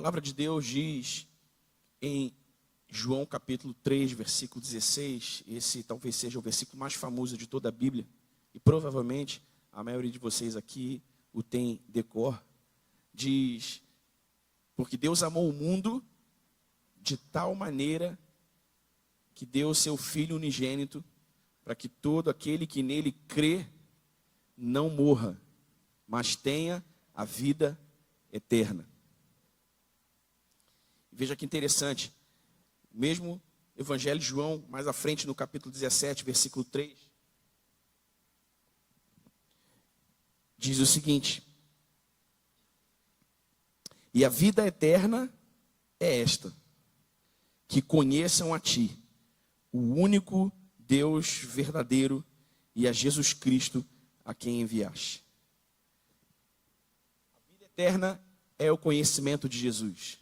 palavra de Deus diz em João capítulo 3, versículo 16, esse talvez seja o versículo mais famoso de toda a Bíblia, e provavelmente a maioria de vocês aqui o tem de cor, diz: porque Deus amou o mundo de tal maneira que deu o seu Filho unigênito, para que todo aquele que nele crê não morra, mas tenha a vida eterna. Veja que interessante, o mesmo Evangelho de João, mais à frente no capítulo 17, versículo 3, diz o seguinte: e a vida eterna é esta, que conheçam a Ti, o único Deus verdadeiro, e a Jesus Cristo, a quem enviaste. A vida eterna é o conhecimento de Jesus.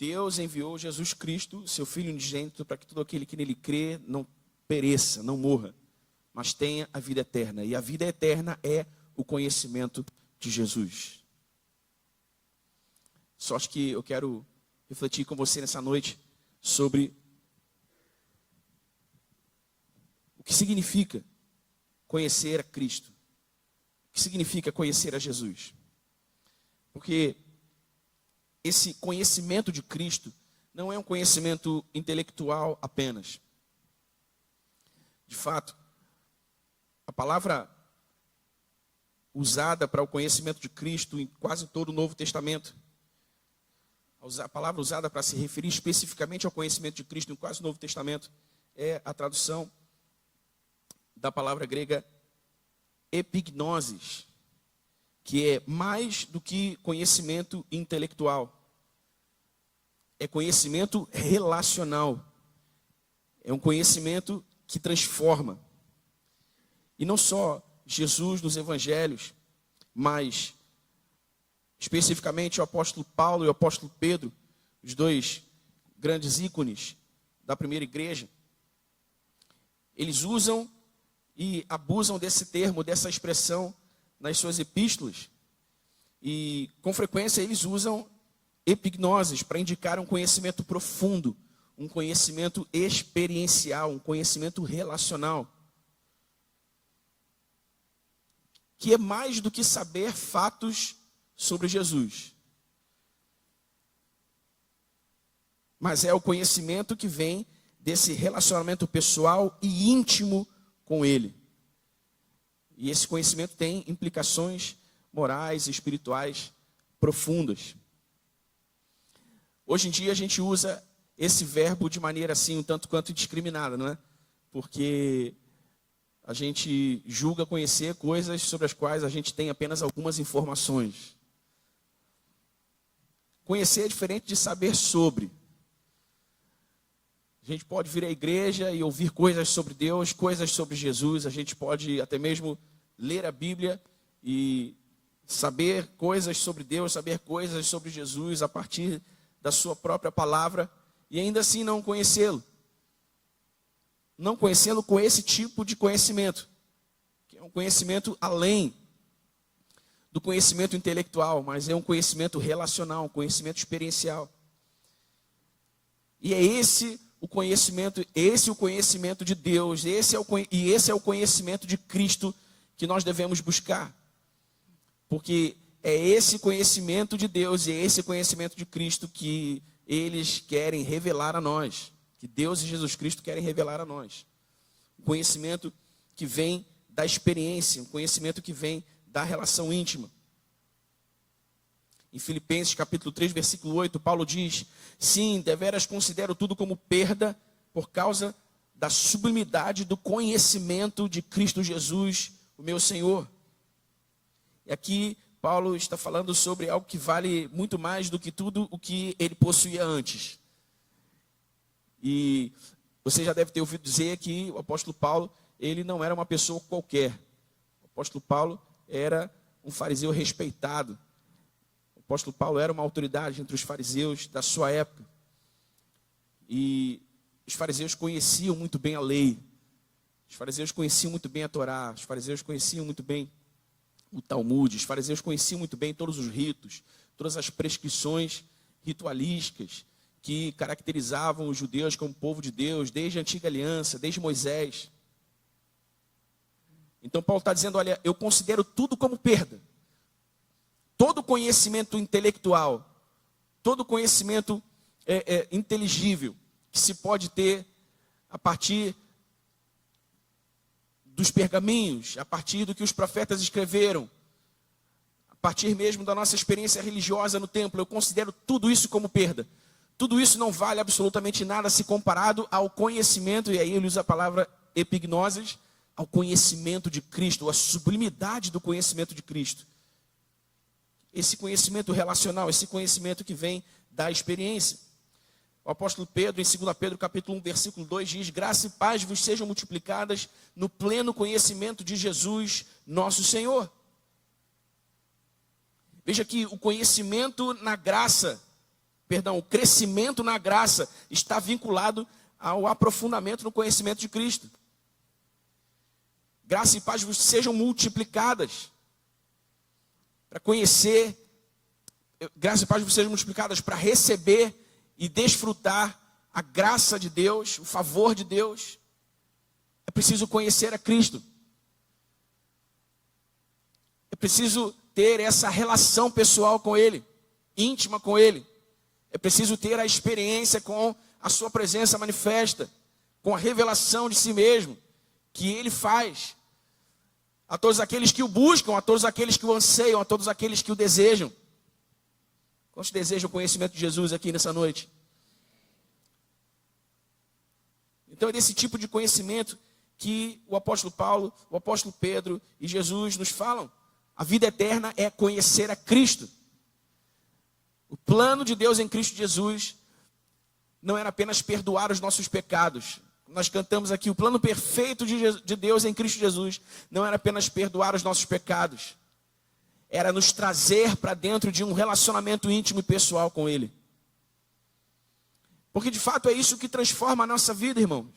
Deus enviou Jesus Cristo, seu Filho unigênito, para que todo aquele que nele crê não pereça, não morra, mas tenha a vida eterna. E a vida eterna é o conhecimento de Jesus. Só acho que eu quero refletir com você nessa noite sobre o que significa conhecer a Cristo. O que significa conhecer a Jesus. Porque esse conhecimento de Cristo não é um conhecimento intelectual apenas. De fato, a palavra usada para o conhecimento de Cristo em quase todo o Novo Testamento, a palavra usada para se referir especificamente ao conhecimento de Cristo em quase o Novo Testamento, é a tradução da palavra grega epignosis, que é mais do que conhecimento intelectual. É conhecimento relacional. É um conhecimento que transforma. E não só Jesus nos evangelhos, mas especificamente o apóstolo Paulo e o apóstolo Pedro, os dois grandes ícones da primeira igreja, eles usam e abusam desse termo, dessa expressão nas suas epístolas. E com frequência eles usam epignoses para indicar um conhecimento profundo, um conhecimento experiencial, um conhecimento relacional, que é mais do que saber fatos sobre Jesus, mas é o conhecimento que vem desse relacionamento pessoal e íntimo com Ele. E esse conhecimento tem implicações morais e espirituais profundas. Hoje em dia a gente usa esse verbo de maneira assim, um tanto quanto indiscriminada, não é? Porque a gente julga conhecer coisas sobre as quais a gente tem apenas algumas informações. Conhecer é diferente de saber sobre. A gente pode vir à igreja e ouvir coisas sobre Deus, coisas sobre Jesus. A gente pode até mesmo ler a Bíblia e saber coisas sobre Deus, saber coisas sobre Jesus a partir da sua própria palavra e ainda assim não conhecê-lo. Não conhecê-lo com esse tipo de conhecimento, que é um conhecimento além do conhecimento intelectual, mas é um conhecimento relacional, um conhecimento experiencial. E é esse o conhecimento de Deus, esse é o conhecimento de Cristo que nós devemos buscar. Porque é esse conhecimento de Deus e é esse conhecimento de Cristo que eles querem revelar a nós, que Deus e Jesus Cristo querem revelar a nós. Um conhecimento que vem da experiência, um conhecimento que vem da relação íntima. Em Filipenses capítulo 3, versículo 8, Paulo diz: sim, deveras considero tudo como perda por causa da sublimidade do conhecimento de Cristo Jesus, o meu Senhor. E aqui Paulo está falando sobre algo que vale muito mais do que tudo o que ele possuía antes. E você já deve ter ouvido dizer que o apóstolo Paulo, ele não era uma pessoa qualquer. O apóstolo Paulo era um fariseu respeitado. O apóstolo Paulo era uma autoridade entre os fariseus da sua época. E os fariseus conheciam muito bem a lei. Os fariseus conheciam muito bem a Torá. Os fariseus conheciam muito bem o Talmud. Os fariseus conheciam muito bem todos os ritos, todas as prescrições ritualísticas que caracterizavam os judeus como povo de Deus, desde a antiga aliança, desde Moisés. Então Paulo está dizendo, olha, eu considero tudo como perda. Todo conhecimento intelectual, todo conhecimento inteligível que se pode ter a partir dos pergaminhos, a partir do que os profetas escreveram, a partir mesmo da nossa experiência religiosa no templo, eu considero tudo isso como perda. Tudo isso não vale absolutamente nada se comparado ao conhecimento, e aí ele usa a palavra epignosis, ao conhecimento de Cristo, a sublimidade do conhecimento de Cristo. Esse conhecimento relacional, esse conhecimento que vem da experiência. O apóstolo Pedro, em 2 Pedro capítulo 1, versículo 2, diz, graça e paz vos sejam multiplicadas no pleno conhecimento de Jesus, nosso Senhor. Veja que o conhecimento na graça, o crescimento na graça está vinculado ao aprofundamento no conhecimento de Cristo. Graça e paz vos sejam multiplicadas para conhecer, graça e paz vos sejam multiplicadas para receber e desfrutar a graça de Deus, o favor de Deus. É preciso conhecer a Cristo. É preciso ter essa relação pessoal com Ele, íntima com Ele. É preciso ter a experiência com a sua presença manifesta, com a revelação de si mesmo, que Ele faz a todos aqueles que o buscam, a todos aqueles que o anseiam, a todos aqueles que o desejam. Quantos desejam o conhecimento de Jesus aqui nessa noite? Então é desse tipo de conhecimento que o apóstolo Paulo, o apóstolo Pedro e Jesus nos falam. A vida eterna é conhecer a Cristo. O plano de Deus em Cristo Jesus não era apenas perdoar os nossos pecados. Nós cantamos aqui, o plano perfeito de Deus em Cristo Jesus não era apenas perdoar os nossos pecados. Era nos trazer para dentro de um relacionamento íntimo e pessoal com Ele. Porque de fato é isso que transforma a nossa vida, irmãos.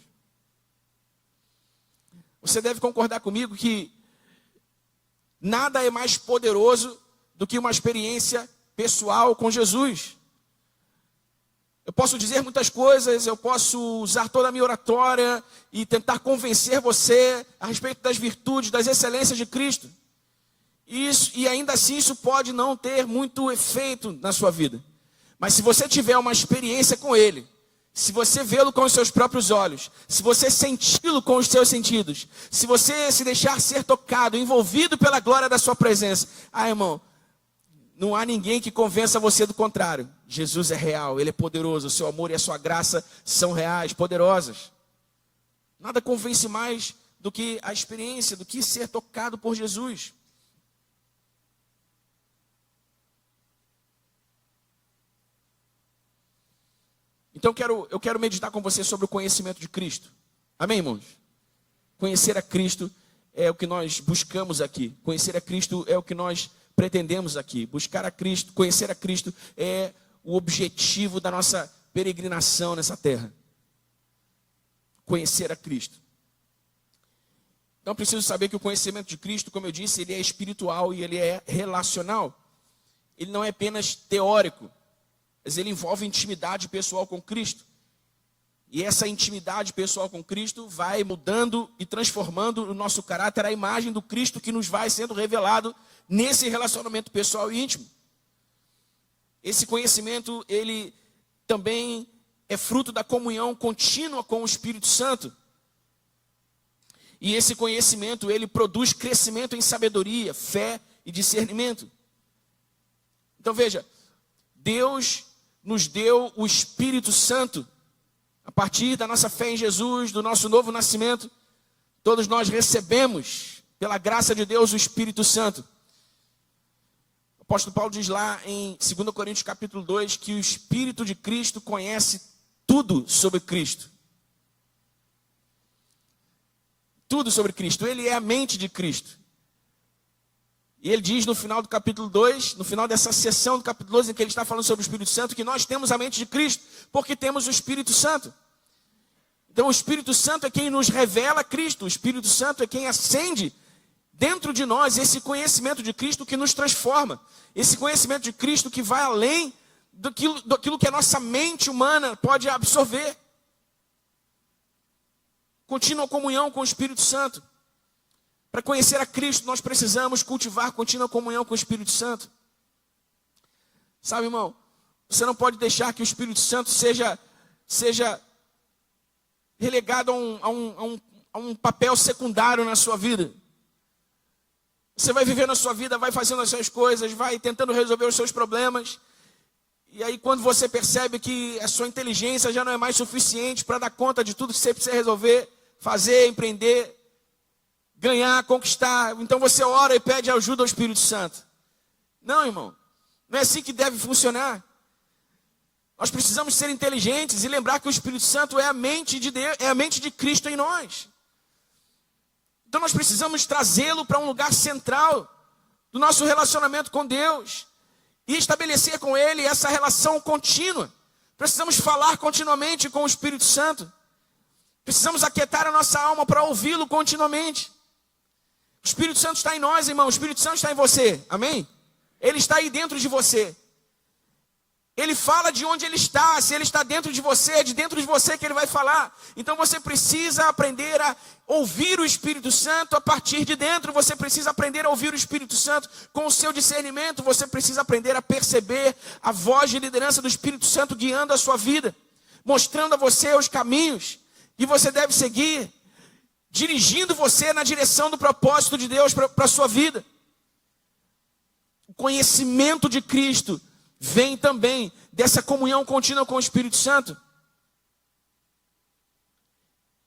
Você deve concordar comigo que nada é mais poderoso do que uma experiência pessoal com Jesus. Eu posso dizer muitas coisas, eu posso usar toda a minha oratória e tentar convencer você a respeito das virtudes, das excelências de Cristo. E ainda assim isso pode não ter muito efeito na sua vida. Mas se você tiver uma experiência com Ele, se você vê-lo com os seus próprios olhos, se você senti-lo com os seus sentidos, se você se deixar ser tocado, envolvido pela glória da sua presença, irmão, não há ninguém que convença você do contrário. Jesus é real, Ele é poderoso, o seu amor e a sua graça são reais, poderosas. Nada convence mais do que a experiência, do que ser tocado por Jesus. Então eu quero meditar com você sobre o conhecimento de Cristo. Amém, irmãos? Conhecer a Cristo é o que nós buscamos aqui. Conhecer a Cristo é o que nós pretendemos aqui. Buscar a Cristo, conhecer a Cristo é o objetivo da nossa peregrinação nessa terra. Conhecer a Cristo. Então preciso saber que o conhecimento de Cristo, como eu disse, ele é espiritual e ele é relacional. Ele não é apenas teórico, mas ele envolve intimidade pessoal com Cristo. E essa intimidade pessoal com Cristo vai mudando e transformando o nosso caráter, a imagem do Cristo que nos vai sendo revelado nesse relacionamento pessoal e íntimo. Esse conhecimento, ele também é fruto da comunhão contínua com o Espírito Santo. E esse conhecimento, ele produz crescimento em sabedoria, fé e discernimento. Então veja, Deus nos deu o Espírito Santo. A partir da nossa fé em Jesus, do nosso novo nascimento, todos nós recebemos, pela graça de Deus, o Espírito Santo. O apóstolo Paulo diz lá em 2 Coríntios capítulo 2, que o Espírito de Cristo conhece tudo sobre Cristo. Tudo sobre Cristo. Ele é a mente de Cristo. E ele diz no final do capítulo 2, no final dessa sessão do capítulo 2, em que ele está falando sobre o Espírito Santo, que nós temos a mente de Cristo, porque temos o Espírito Santo. Então o Espírito Santo é quem nos revela Cristo, o Espírito Santo é quem acende dentro de nós esse conhecimento de Cristo que nos transforma. Esse conhecimento de Cristo que vai além daquilo que a nossa mente humana pode absorver. Contínua comunhão com o Espírito Santo. Para conhecer a Cristo, nós precisamos cultivar contínua comunhão com o Espírito Santo. Sabe, irmão, você não pode deixar que o Espírito Santo seja relegado a um papel secundário na sua vida. Você vai vivendo a sua vida, vai fazendo as suas coisas, vai tentando resolver os seus problemas. E aí quando você percebe que a sua inteligência já não é mais suficiente para dar conta de tudo que você precisa resolver, fazer, empreender, ganhar, conquistar, então você ora e pede ajuda ao Espírito Santo. Não, irmão, não é assim que deve funcionar. Nós precisamos ser inteligentes e lembrar que o Espírito Santo é a mente de Deus, é a mente de Cristo em nós. Então nós precisamos trazê-lo para um lugar central do nosso relacionamento com Deus e estabelecer com Ele essa relação contínua. Precisamos falar continuamente com o Espírito Santo. Precisamos aquietar a nossa alma para ouvi-lo continuamente. O Espírito Santo está em nós, irmão. O Espírito Santo está em você. Amém? Ele está aí dentro de você. Ele fala de onde ele está. Se ele está dentro de você, é de dentro de você que ele vai falar. Então você precisa aprender a ouvir o Espírito Santo a partir de dentro. Você precisa aprender a ouvir o Espírito Santo com o seu discernimento. Você precisa aprender a perceber a voz de liderança do Espírito Santo guiando a sua vida, mostrando a você os caminhos que você deve seguir, dirigindo você na direção do propósito de Deus para a sua vida. O conhecimento de Cristo vem também dessa comunhão contínua com o Espírito Santo.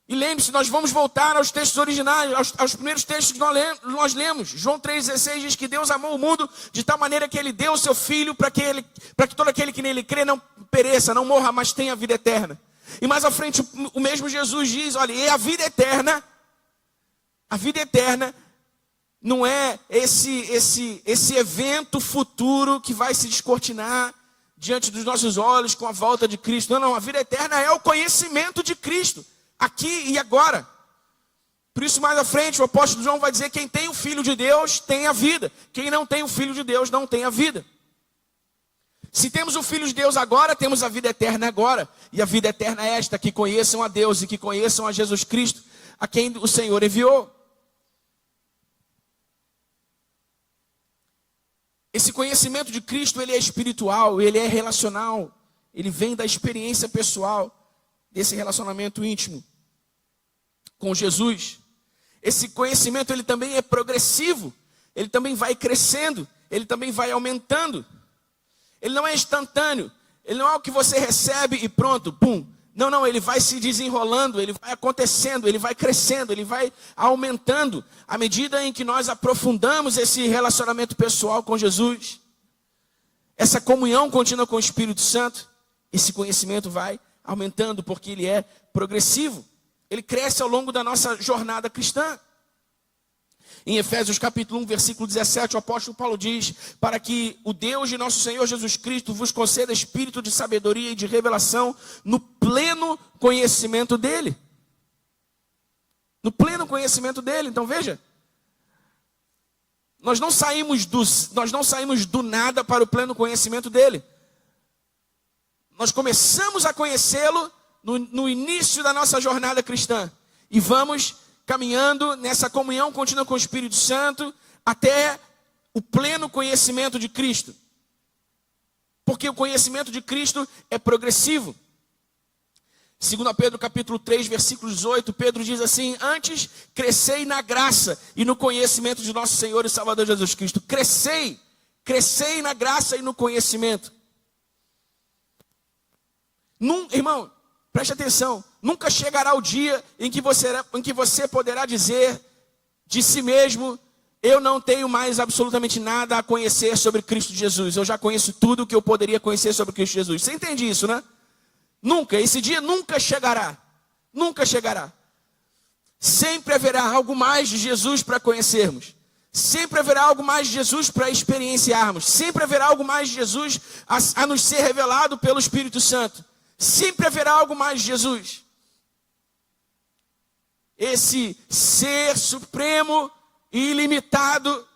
E lembre-se, nós vamos voltar aos textos originais, aos primeiros textos que nós lemos. João 3,16 diz que Deus amou o mundo de tal maneira que Ele deu o seu Filho para que todo aquele que nele crê não pereça, não morra, mas tenha a vida eterna. E mais à frente o mesmo Jesus diz, olha, e a vida eterna não é esse evento futuro que vai se descortinar diante dos nossos olhos com a volta de Cristo. Não, a vida eterna é o conhecimento de Cristo, aqui e agora. Por isso, mais à frente, o apóstolo João vai dizer, quem tem o Filho de Deus tem a vida. Quem não tem o Filho de Deus não tem a vida. Se temos o Filho de Deus agora, temos a vida eterna agora. E a vida eterna é esta, que conheçam a Deus e que conheçam a Jesus Cristo, a quem o Senhor enviou. Esse conhecimento de Cristo, ele é espiritual, ele é relacional. Ele vem da experiência pessoal, desse relacionamento íntimo com Jesus. Esse conhecimento, ele também é progressivo. Ele também vai crescendo, ele também vai aumentando. Ele não é instantâneo, ele não é o que você recebe e pronto, pum. Não, ele vai se desenrolando, ele vai acontecendo, ele vai crescendo, ele vai aumentando à medida em que nós aprofundamos esse relacionamento pessoal com Jesus. Essa comunhão contínua com o Espírito Santo, esse conhecimento vai aumentando porque ele é progressivo. Ele cresce ao longo da nossa jornada cristã. Em Efésios capítulo 1, versículo 17, o apóstolo Paulo diz, para que o Deus de nosso Senhor Jesus Cristo vos conceda espírito de sabedoria e de revelação no pleno conhecimento dele. No pleno conhecimento dele. Então veja, nós não saímos do nada para o pleno conhecimento dele. Nós começamos a conhecê-lo no início da nossa jornada cristã. E vamos caminhando nessa comunhão contínua com o Espírito Santo até o pleno conhecimento de Cristo. Porque o conhecimento de Cristo é progressivo. 2 Pedro capítulo 3, versículo 18, Pedro diz assim, antes crescei na graça e no conhecimento de nosso Senhor e Salvador Jesus Cristo. Crescei na graça e no conhecimento. Irmão, preste atenção, nunca chegará o dia em que você poderá dizer de si mesmo, eu não tenho mais absolutamente nada a conhecer sobre Cristo Jesus. Eu já conheço tudo o que eu poderia conhecer sobre Cristo Jesus. Você entende isso, né? Nunca, esse dia nunca chegará. Nunca chegará. Sempre haverá algo mais de Jesus para conhecermos. Sempre haverá algo mais de Jesus para experienciarmos. Sempre haverá algo mais de Jesus a nos ser revelado pelo Espírito Santo. Sempre haverá algo mais de Jesus. Esse ser supremo e ilimitado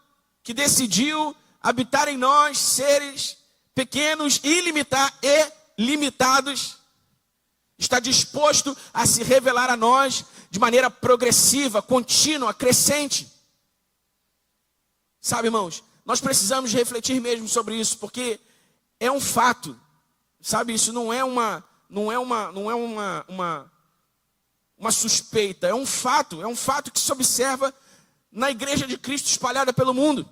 que decidiu habitar em nós, seres pequenos e limitados, está disposto a se revelar a nós de maneira progressiva, contínua, crescente. Sabe, irmãos, nós precisamos refletir mesmo sobre isso, porque é um fato. Sabe, isso não é uma suspeita, é um fato que se observa na igreja de Cristo espalhada pelo mundo.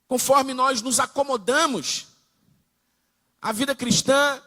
Conforme nós nos acomodamos à vida cristã,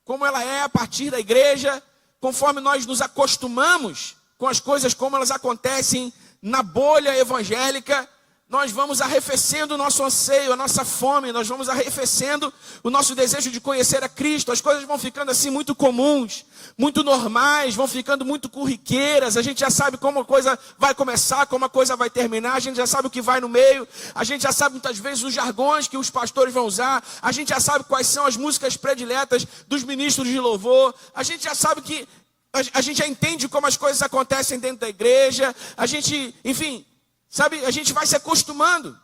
como ela é a partir da igreja, conforme nós nos acostumamos com as coisas como elas acontecem na bolha evangélica, nós vamos arrefecendo o nosso anseio, a nossa fome, nós vamos arrefecendo o nosso desejo de conhecer a Cristo. As coisas vão ficando assim muito comuns, muito normais, vão ficando muito corriqueiras. A gente já sabe como a coisa vai começar, como a coisa vai terminar, a gente já sabe o que vai no meio, a gente já sabe muitas vezes os jargões que os pastores vão usar, a gente já sabe quais são as músicas prediletas dos ministros de louvor, a gente já sabe que, a gente já entende como as coisas acontecem dentro da igreja, a gente, enfim... Sabe, a gente vai se acostumando.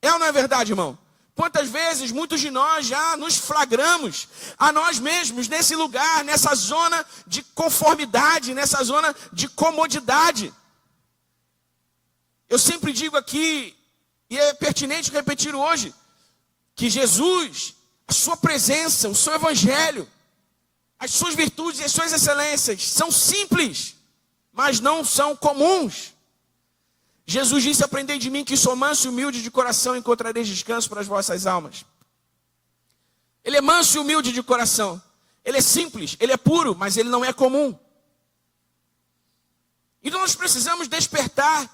É ou não é verdade, irmão? Quantas vezes muitos de nós já nos flagramos a nós mesmos nesse lugar, nessa zona de conformidade, nessa zona de comodidade. Eu sempre digo aqui, e é pertinente repetir hoje, que Jesus, a sua presença, o seu evangelho, as suas virtudes e as suas excelências são simples, mas não são comuns. Jesus disse: aprendei de mim que sou manso e humilde de coração, encontrareis descanso para as vossas almas. Ele é manso e humilde de coração. Ele é simples, ele é puro, mas ele não é comum. Então nós precisamos despertar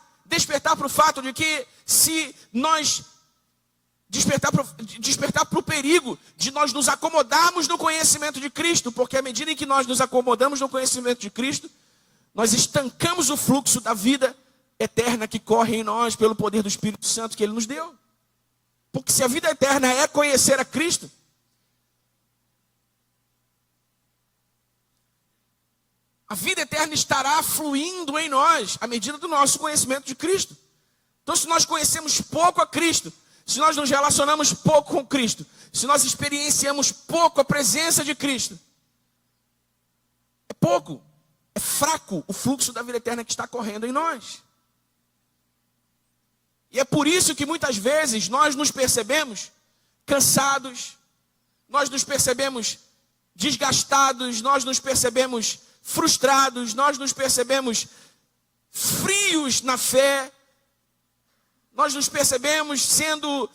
para o fato de que se nós despertar para o perigo de nós nos acomodarmos no conhecimento de Cristo, porque à medida em que nós nos acomodamos no conhecimento de Cristo, nós estancamos o fluxo da vida eterna que corre em nós pelo poder do Espírito Santo que Ele nos deu. Porque se a vida eterna é conhecer a Cristo, a vida eterna estará fluindo em nós à medida do nosso conhecimento de Cristo. Então, se nós conhecemos pouco a Cristo, se nós nos relacionamos pouco com Cristo, se nós experienciamos pouco a presença de Cristo, é pouco, é fraco o fluxo da vida eterna que está correndo em nós. E é por isso que muitas vezes nós nos percebemos cansados, nós nos percebemos desgastados, nós nos percebemos frustrados, nós nos percebemos frios na fé, nós nos percebemos sendo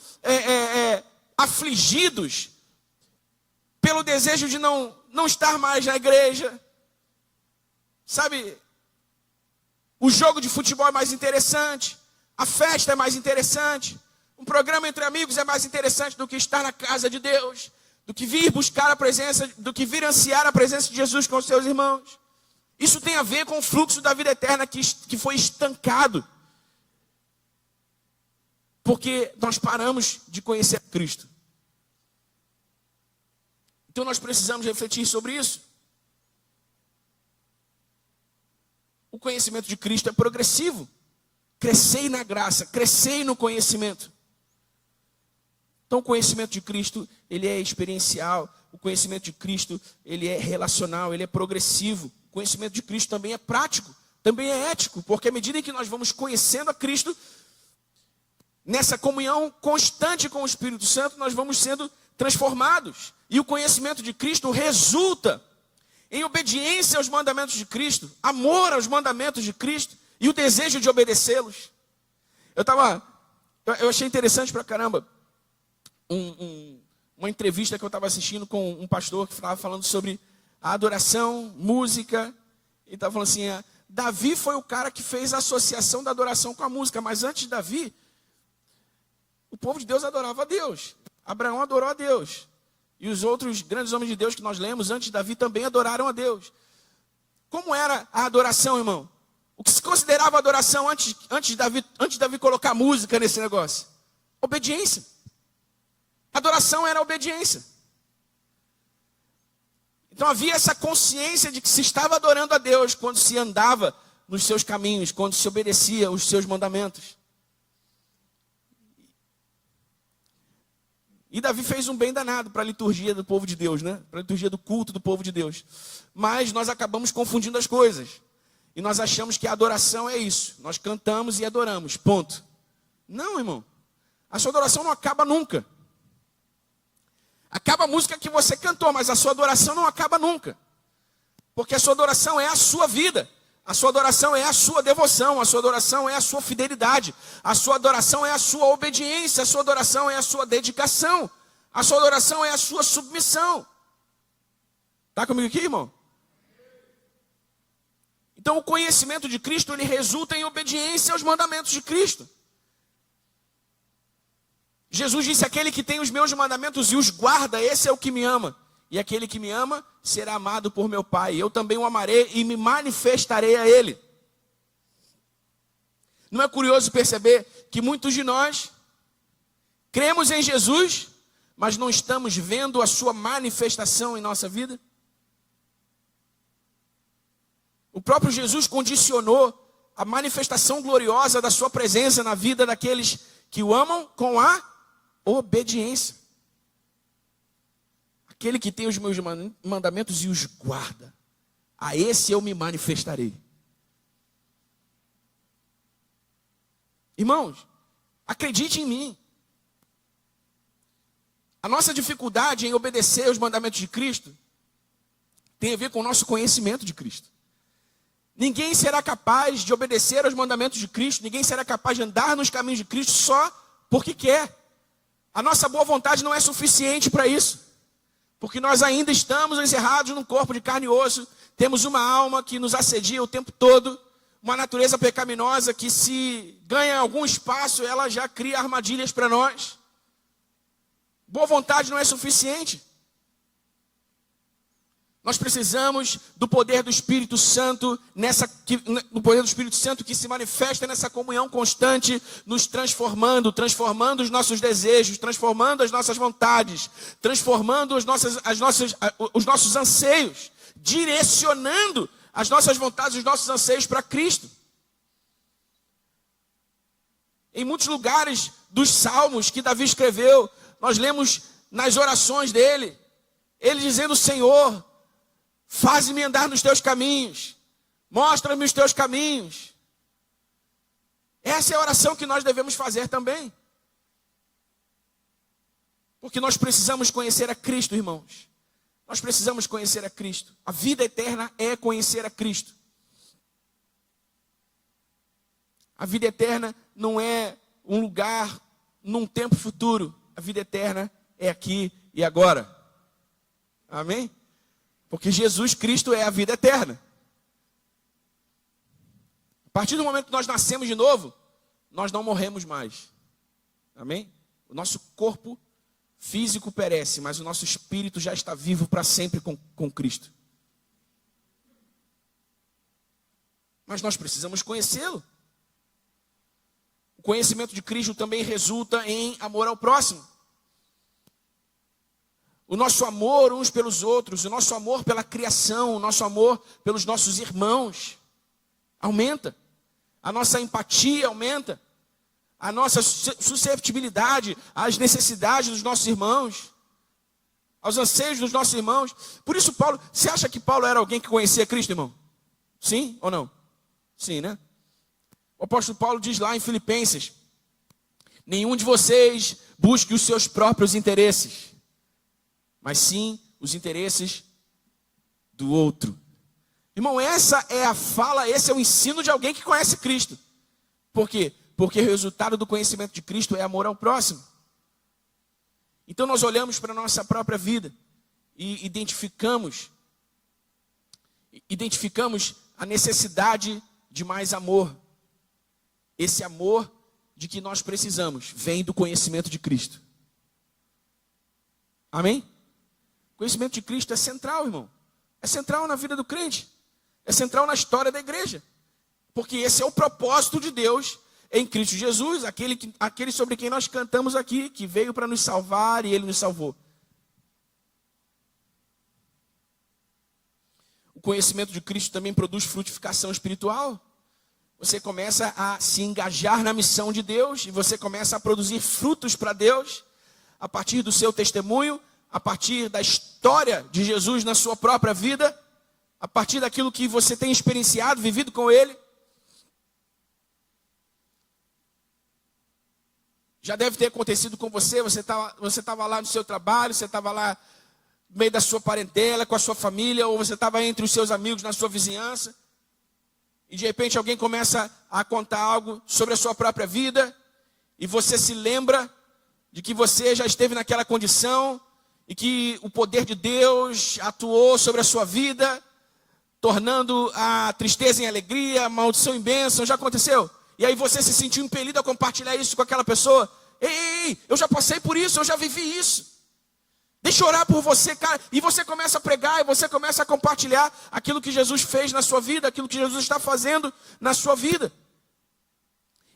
afligidos pelo desejo de não estar mais na igreja. Sabe, o jogo de futebol é mais interessante, a festa é mais interessante, um programa entre amigos é mais interessante do que estar na casa de Deus, do que vir buscar a presença, do que vir ansiar a presença de Jesus com os seus irmãos. Isso tem a ver com o fluxo da vida eterna que foi estancado, porque nós paramos de conhecer Cristo. Então nós precisamos refletir sobre isso. O conhecimento de Cristo é progressivo. Crescei na graça, crescei no conhecimento. Então o conhecimento de Cristo, ele é experiencial. O conhecimento de Cristo, ele é relacional, ele é progressivo. O conhecimento de Cristo também é prático, também é ético. Porque à medida em que nós vamos conhecendo a Cristo, nessa comunhão constante com o Espírito Santo, nós vamos sendo transformados. E o conhecimento de Cristo resulta em obediência aos mandamentos de Cristo, amor aos mandamentos de Cristo e o desejo de obedecê-los. Eu achei interessante pra caramba uma entrevista que eu estava assistindo com um pastor que estava falando sobre a adoração, música. Ele estava falando assim, Davi foi o cara que fez a associação da adoração com a música, mas antes de Davi, o povo de Deus adorava a Deus. Abraão adorou a Deus. E os outros grandes homens de Deus que nós lemos antes de Davi também adoraram a Deus. Como era a adoração, irmão? O que se considerava adoração antes de Davi colocar música nesse negócio? Obediência. Adoração era obediência. Então havia essa consciência de que se estava adorando a Deus quando se andava nos seus caminhos, quando se obedecia os seus mandamentos. E Davi fez um bem danado para a liturgia do povo de Deus, né? Para a liturgia do culto do povo de Deus. Mas nós acabamos confundindo as coisas. E nós achamos que a adoração é isso. Nós cantamos e adoramos, ponto. Não, irmão. A sua adoração não acaba nunca. Acaba a música que você cantou, mas a sua adoração não acaba nunca. Porque a sua adoração é a sua vida. A sua adoração é a sua devoção. A sua adoração é a sua fidelidade. A sua adoração é a sua obediência. A sua adoração é a sua dedicação. A sua adoração é a sua submissão. Está comigo aqui, irmão? Então o conhecimento de Cristo, ele resulta em obediência aos mandamentos de Cristo. Jesus disse, aquele que tem os meus mandamentos e os guarda, esse é o que me ama. E aquele que me ama será amado por meu Pai. Eu também o amarei e me manifestarei a ele. Não é curioso perceber que muitos de nós cremos em Jesus, mas não estamos vendo a sua manifestação em nossa vida? O próprio Jesus condicionou a manifestação gloriosa da sua presença na vida daqueles que o amam com a obediência. Aquele que tem os meus mandamentos e os guarda, a esse eu me manifestarei. Irmãos, acredite em mim. A nossa dificuldade em obedecer aos mandamentos de Cristo tem a ver com o nosso conhecimento de Cristo. Ninguém será capaz de obedecer aos mandamentos de Cristo, ninguém será capaz de andar nos caminhos de Cristo só porque quer. A nossa boa vontade não é suficiente para isso. Porque nós ainda estamos encerrados num corpo de carne e osso, temos uma alma que nos assedia o tempo todo, uma natureza pecaminosa que se ganha algum espaço, ela já cria armadilhas para nós. Boa vontade não é suficiente. Nós precisamos do poder do Espírito Santo, do poder do Espírito Santo que se manifesta nessa comunhão constante, nos transformando os nossos desejos, transformando as nossas vontades, transformando os nossos anseios, direcionando as nossas vontades, os nossos anseios para Cristo. Em muitos lugares dos salmos que Davi escreveu, nós lemos nas orações dele, ele dizendo, Senhor, faz-me andar nos teus caminhos. Mostra-me os teus caminhos. Essa é a oração que nós devemos fazer também. Porque nós precisamos conhecer a Cristo, irmãos. Nós precisamos conhecer a Cristo. A vida eterna é conhecer a Cristo. A vida eterna não é um lugar num tempo futuro. A vida eterna é aqui e agora. Amém? Porque Jesus Cristo é a vida eterna. A partir do momento que nós nascemos de novo, nós não morremos mais. Amém? O nosso corpo físico perece, mas o nosso espírito já está vivo para sempre com Cristo. Mas nós precisamos conhecê-lo. O conhecimento de Cristo também resulta em amor ao próximo. O nosso amor uns pelos outros, o nosso amor pela criação, o nosso amor pelos nossos irmãos aumenta. A nossa empatia aumenta. A nossa susceptibilidade às necessidades dos nossos irmãos, aos anseios dos nossos irmãos. Por isso Paulo, você acha que Paulo era alguém que conhecia Cristo, irmão? Sim ou não? Sim, né? O apóstolo Paulo diz lá em Filipenses, nenhum de vocês busque os seus próprios interesses, mas sim os interesses do outro. Irmão, essa é a fala, esse é o ensino de alguém que conhece Cristo. Por quê? Porque o resultado do conhecimento de Cristo é amor ao próximo. Então nós olhamos para a nossa própria vida e identificamos a necessidade de mais amor. Esse amor de que nós precisamos vem do conhecimento de Cristo. Amém? O conhecimento de Cristo é central, irmão. É central na vida do crente. É central na história da igreja. Porque esse é o propósito de Deus em Cristo Jesus, aquele sobre quem nós cantamos aqui, que veio para nos salvar e Ele nos salvou. O conhecimento de Cristo também produz frutificação espiritual. você começa a se engajar na missão de Deus e você começa a produzir frutos para Deus a partir do seu testemunho, a partir da história de Jesus na sua própria vida, a partir daquilo que você tem experienciado, vivido com Ele. Já deve ter acontecido com você estava lá no seu trabalho, você estava lá no meio da sua parentela, com a sua família, ou você estava entre os seus amigos na sua vizinhança, e de repente alguém começa a contar algo sobre a sua própria vida, e você se lembra de que você já esteve naquela condição, e que o poder de Deus atuou sobre a sua vida, tornando a tristeza em alegria, a maldição em bênção. Já aconteceu? E aí você se sentiu impelido a compartilhar isso com aquela pessoa. Ei, eu já passei por isso, eu já vivi isso. Deixa eu orar por você, cara. E você começa a pregar, e você começa a compartilhar aquilo que Jesus fez na sua vida, aquilo que Jesus está fazendo na sua vida.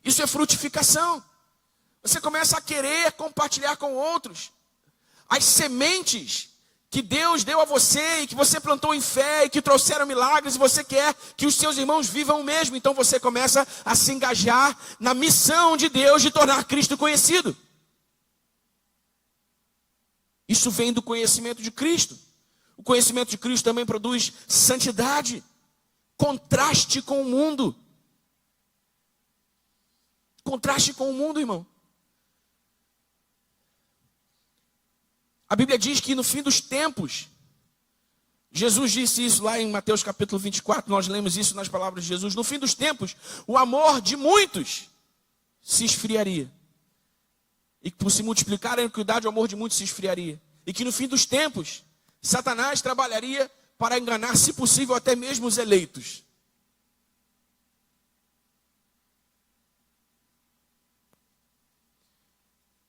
Isso é frutificação. Você começa a querer compartilhar com outros as sementes que Deus deu a você e que você plantou em fé e que trouxeram milagres, e você quer que os seus irmãos vivam o mesmo. Então você começa a se engajar na missão de Deus de tornar Cristo conhecido. Isso vem do conhecimento de Cristo. O conhecimento de Cristo também produz santidade, contraste com o mundo. Contraste com o mundo, irmão. A Bíblia diz que no fim dos tempos, Jesus disse isso lá em Mateus capítulo 24, nós lemos isso nas palavras de Jesus. No fim dos tempos, o amor de muitos se esfriaria. E que por se multiplicar a iniquidade, o amor de muitos se esfriaria. E que no fim dos tempos, Satanás trabalharia para enganar, se possível, até mesmo os eleitos.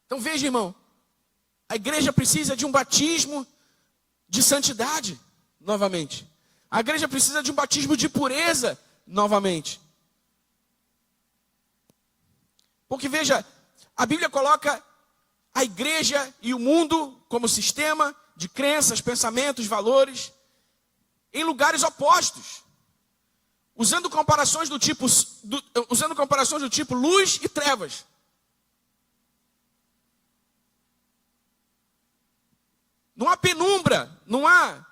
Então veja, irmão. A igreja precisa de um batismo de santidade, novamente. A igreja precisa de um batismo de pureza, novamente. Porque veja, a Bíblia coloca a igreja e o mundo como sistema de crenças, pensamentos, valores, em lugares opostos. Usando comparações do tipo luz e trevas. Não há penumbra, não há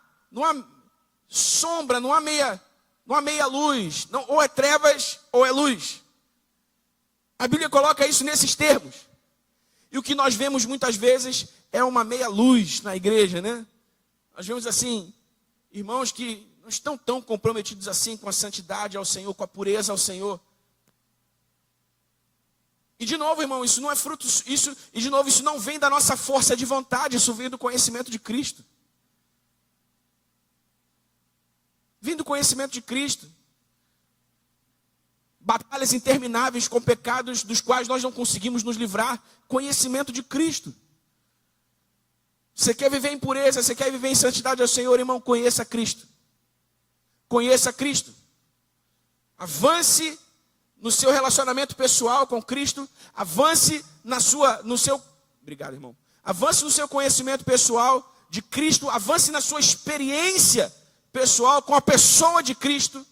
sombra, não há meia luz. Não, ou é trevas ou é luz. A Bíblia coloca isso nesses termos. E o que nós vemos muitas vezes é uma meia luz na igreja, né? Nós vemos assim, irmãos que não estão tão comprometidos assim com a santidade ao Senhor, com a pureza ao Senhor. E de novo, irmão, isso não é fruto, isso não vem da nossa força de vontade, isso vem do conhecimento de Cristo. Vem do conhecimento de Cristo. Batalhas intermináveis com pecados dos quais nós não conseguimos nos livrar. Conhecimento de Cristo. Você quer viver em pureza, você quer viver em santidade ao Senhor, irmão, conheça Cristo. Conheça Cristo. Avance no seu relacionamento pessoal com Cristo, avance obrigado, irmão. Avance no seu conhecimento pessoal de Cristo, avance na sua experiência pessoal com a pessoa de Cristo.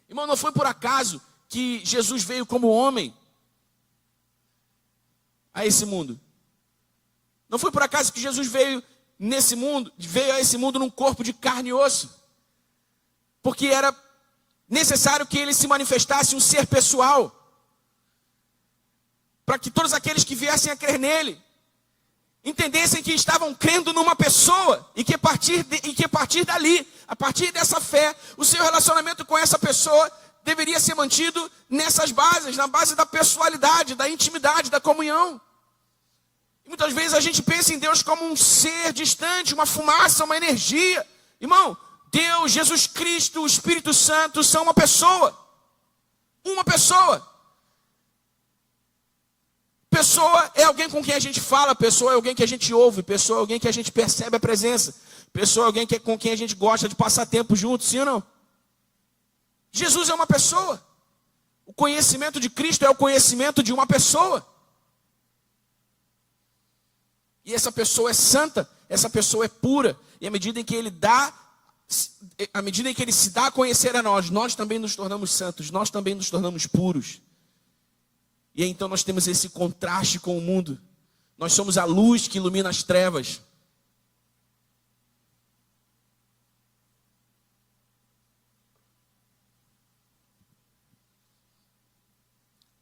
Irmão, não foi por acaso que Jesus veio como homem a esse mundo. Não foi por acaso que Jesus veio a esse mundo num corpo de carne e osso. Porque era necessário que ele se manifestasse um ser pessoal, para que todos aqueles que viessem a crer nele entendessem que estavam crendo numa pessoa e que a partir dali, a partir dessa fé, o seu relacionamento com essa pessoa deveria ser mantido nessas bases, na base da pessoalidade, da intimidade, da comunhão. E muitas vezes a gente pensa em Deus como um ser distante, uma fumaça, uma energia. Irmão, Deus, Jesus Cristo, o Espírito Santo são uma pessoa. Uma pessoa. Pessoa é alguém com quem a gente fala, pessoa é alguém que a gente ouve, pessoa é alguém que a gente percebe a presença, pessoa é alguém com quem a gente gosta de passar tempo junto, sim ou não? Jesus é uma pessoa. O conhecimento de Cristo é o conhecimento de uma pessoa. E essa pessoa é santa, essa pessoa é pura. E à medida em que ele dá à medida em que ele se dá a conhecer a nós também nos tornamos santos, nós também nos tornamos puros. E aí, então nós temos esse contraste com o mundo. Nós somos a luz que ilumina as trevas.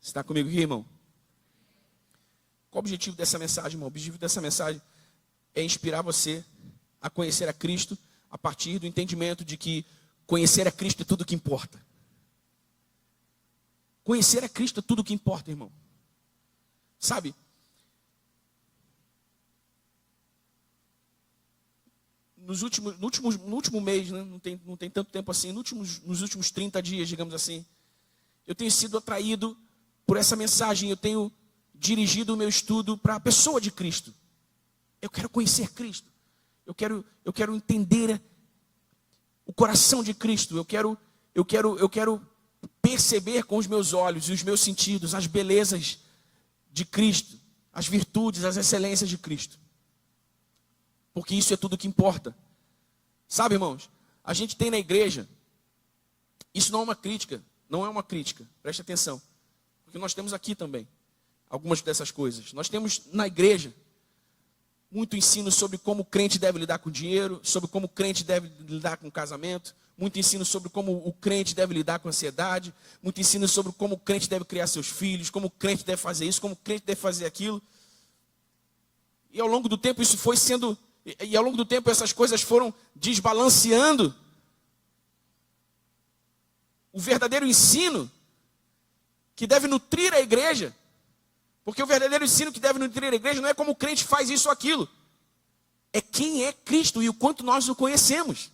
Você está comigo aqui, irmão? Qual o objetivo dessa mensagem, irmão? O objetivo dessa mensagem é inspirar você a conhecer a Cristo a partir do entendimento de que conhecer a Cristo é tudo o que importa. Conhecer a Cristo é tudo o que importa, irmão. Sabe? No último mês, né? não tem tanto tempo assim, nos últimos 30 dias, digamos assim, eu tenho sido atraído por essa mensagem, eu tenho dirigido o meu estudo para a pessoa de Cristo. Eu quero conhecer Cristo. Eu quero entender o coração de Cristo. Eu quero perceber com os meus olhos e os meus sentidos as belezas de Cristo, as virtudes, as excelências de Cristo. Porque isso é tudo que importa. Sabe, irmãos, a gente tem na igreja, isso não é uma crítica, preste atenção. Porque nós temos aqui também algumas dessas coisas. Nós temos na igreja muito ensino sobre como o crente deve lidar com o dinheiro, sobre como o crente deve lidar com o casamento, muito ensino sobre como o crente deve lidar com a ansiedade, muito ensino sobre como o crente deve criar seus filhos, como o crente deve fazer isso, como o crente deve fazer aquilo. E ao longo do tempo ao longo do tempo essas coisas foram desbalanceando o verdadeiro ensino que deve nutrir a igreja. Porque o verdadeiro ensino que deve nutrir a igreja não é como o crente faz isso ou aquilo. É quem é Cristo e o quanto nós o conhecemos.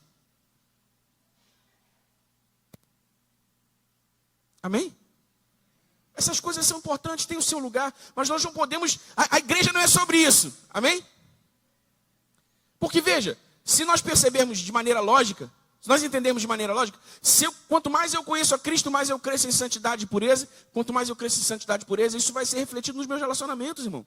Amém? Essas coisas são importantes, têm o seu lugar, mas nós não podemos... A igreja não é sobre isso. Amém? Porque veja, se nós percebermos de maneira lógica, se nós entendemos de maneira lógica, quanto mais eu conheço a Cristo, mais eu cresço em santidade e pureza. Quanto mais eu cresço em santidade e pureza, isso vai ser refletido nos meus relacionamentos, irmão.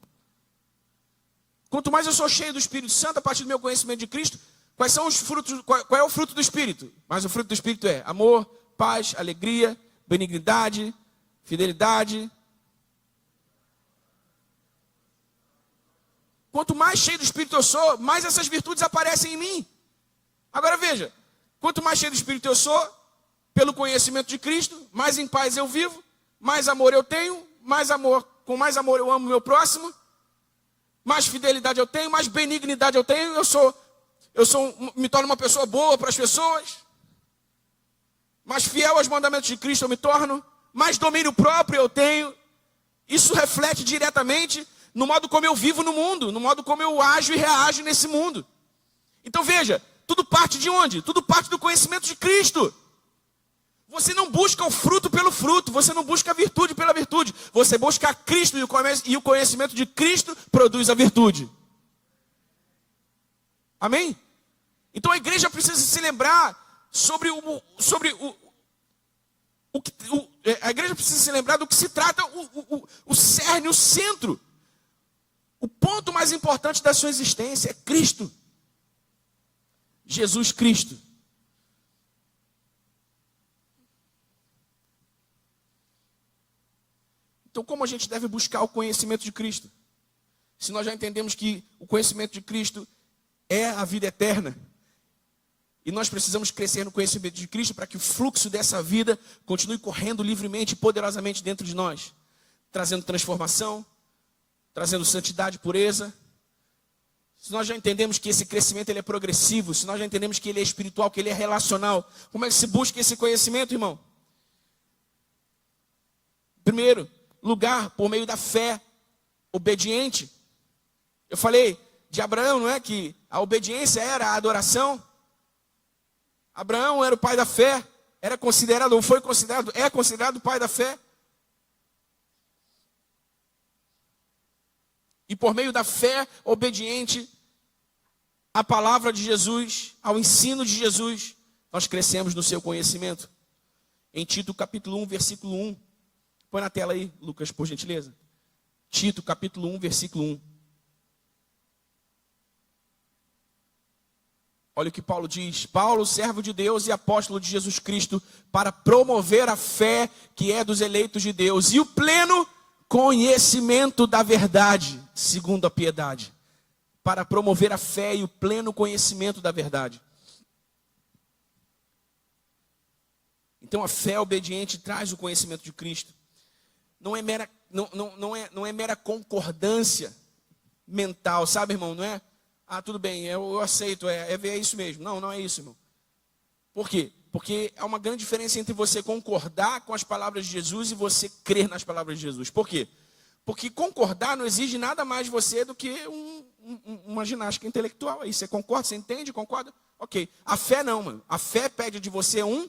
Quanto mais eu sou cheio do Espírito Santo, a partir do meu conhecimento de Cristo, quais são os frutos? Qual é o fruto do Espírito? Mas o fruto do Espírito é amor, paz, alegria, benignidade, fidelidade. Quanto mais cheio do Espírito eu sou, mais essas virtudes aparecem em mim. Agora veja, quanto mais cheio do Espírito eu sou, pelo conhecimento de Cristo, mais em paz eu vivo, mais amor eu tenho, com mais amor eu amo o meu próximo, mais fidelidade eu tenho, mais benignidade eu tenho, me torno uma pessoa boa para as pessoas, mais fiel aos mandamentos de Cristo eu me torno, mais domínio próprio eu tenho. Isso reflete diretamente no modo como eu vivo no mundo, no modo como eu ajo e reajo nesse mundo. Então veja, tudo parte de onde? Tudo parte do conhecimento de Cristo. Você não busca o fruto pelo fruto, você não busca a virtude pela virtude. Você busca a Cristo e o conhecimento de Cristo produz a virtude. Amém? Então a igreja precisa se lembrar a igreja precisa se lembrar do que se trata o cerne, o centro. O ponto mais importante da sua existência é Cristo. Jesus Cristo. Então, como a gente deve buscar o conhecimento de Cristo? Se nós já entendemos que o conhecimento de Cristo é a vida eterna, e nós precisamos crescer no conhecimento de Cristo para que o fluxo dessa vida continue correndo livremente e poderosamente dentro de nós, trazendo transformação, trazendo santidade e pureza. Se nós já entendemos que esse crescimento ele é progressivo, se nós já entendemos que ele é espiritual, que ele é relacional, como é que se busca esse conhecimento, irmão? Primeiro lugar, por meio da fé obediente. Eu falei de Abraão, não é? Que a obediência era a adoração. Abraão era o pai da fé, é considerado o pai da fé. E por meio da fé obediente à palavra de Jesus, ao ensino de Jesus, nós crescemos no seu conhecimento. Em Tito capítulo 1, versículo 1. Põe na tela aí, Lucas, por gentileza. Tito capítulo 1, versículo 1. Olha o que Paulo diz: Paulo, servo de Deus e apóstolo de Jesus Cristo, para promover a fé que é dos eleitos de Deus e o pleno conhecimento da verdade, segundo a piedade. Para promover a fé e o pleno conhecimento da verdade. Então a fé obediente traz o conhecimento de Cristo. Não é mera concordância mental, sabe, irmão? Não é, tudo bem, eu aceito, é isso mesmo. Não é isso, irmão. Por quê? Porque há uma grande diferença entre você concordar com as palavras de Jesus e você crer nas palavras de Jesus. Por quê? Porque concordar não exige nada mais de você do que uma ginástica intelectual. Aí você concorda, você entende, concorda? Ok. A fé não, mano. A fé pede de você um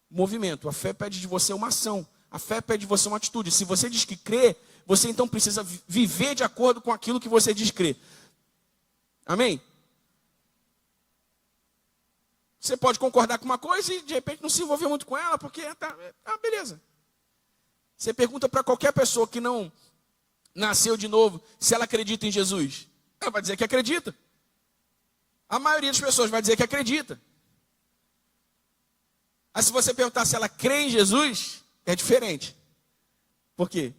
movimento. A fé pede de você uma ação. A fé pede de você uma atitude. Se você diz que crê, você então precisa viver de acordo com aquilo que você diz crer. Amém? Você pode concordar com uma coisa e de repente não se envolver muito com ela, porque beleza. Você pergunta para qualquer pessoa que não nasceu de novo se ela acredita em Jesus. Ela vai dizer que acredita. A maioria das pessoas vai dizer que acredita. Aí se você perguntar se ela crê em Jesus, é diferente. Por quê?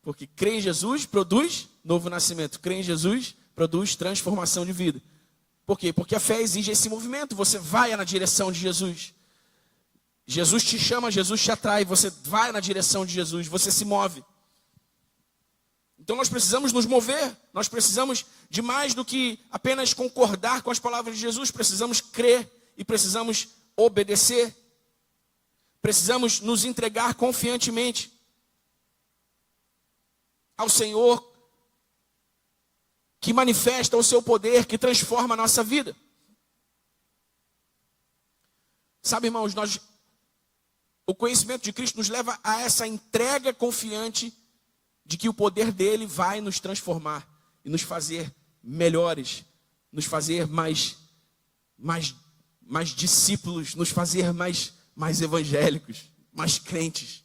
Porque crer em Jesus produz novo nascimento. Crer em Jesus produz transformação de vida. Por quê? Porque a fé exige esse movimento. Você vai na direção de Jesus. Jesus te chama, Jesus te atrai. Você vai na direção de Jesus, você se move. Então nós precisamos nos mover. Nós precisamos de mais do que apenas concordar com as palavras de Jesus. Precisamos crer e precisamos obedecer. Precisamos nos entregar confiantemente ao Senhor, que manifesta o seu poder, que transforma a nossa vida. Sabe, irmãos, o conhecimento de Cristo nos leva a essa entrega confiante de que o poder dele vai nos transformar e nos fazer melhores, nos fazer mais discípulos, nos fazer mais evangélicos, mais crentes.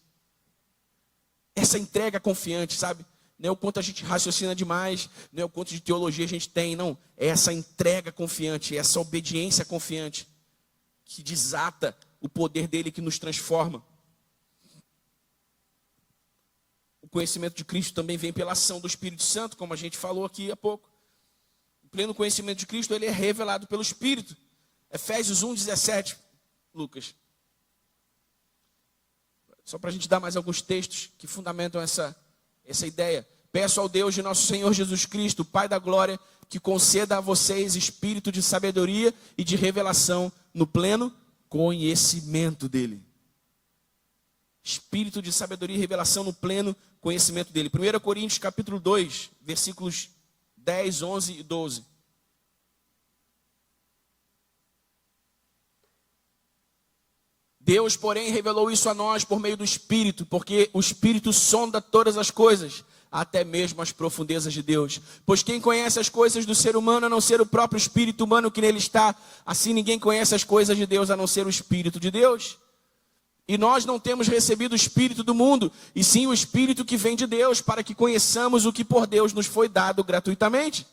Essa entrega confiante, sabe? Não é o quanto a gente raciocina demais, não é o quanto de teologia a gente tem, não. É essa entrega confiante, essa obediência confiante que desata o poder dele, que nos transforma. O conhecimento de Cristo também vem pela ação do Espírito Santo, como a gente falou aqui há pouco. O pleno conhecimento de Cristo, ele é revelado pelo Espírito. Efésios 1:17, Lucas. Só para a gente dar mais alguns textos que fundamentam essa ideia. Peço ao Deus de nosso Senhor Jesus Cristo, Pai da glória, que conceda a vocês espírito de sabedoria e de revelação no pleno conhecimento dele. Espírito de sabedoria e revelação no pleno conhecimento dele. 1 Coríntios capítulo 2, versículos 10, 11 e 12. Deus, porém, revelou isso a nós por meio do Espírito, porque o Espírito sonda todas as coisas, até mesmo as profundezas de Deus. Pois quem conhece as coisas do ser humano a não ser o próprio Espírito humano que nele está, assim ninguém conhece as coisas de Deus a não ser o Espírito de Deus. E nós não temos recebido o Espírito do mundo, e sim o Espírito que vem de Deus, para que conheçamos o que por Deus nos foi dado gratuitamente.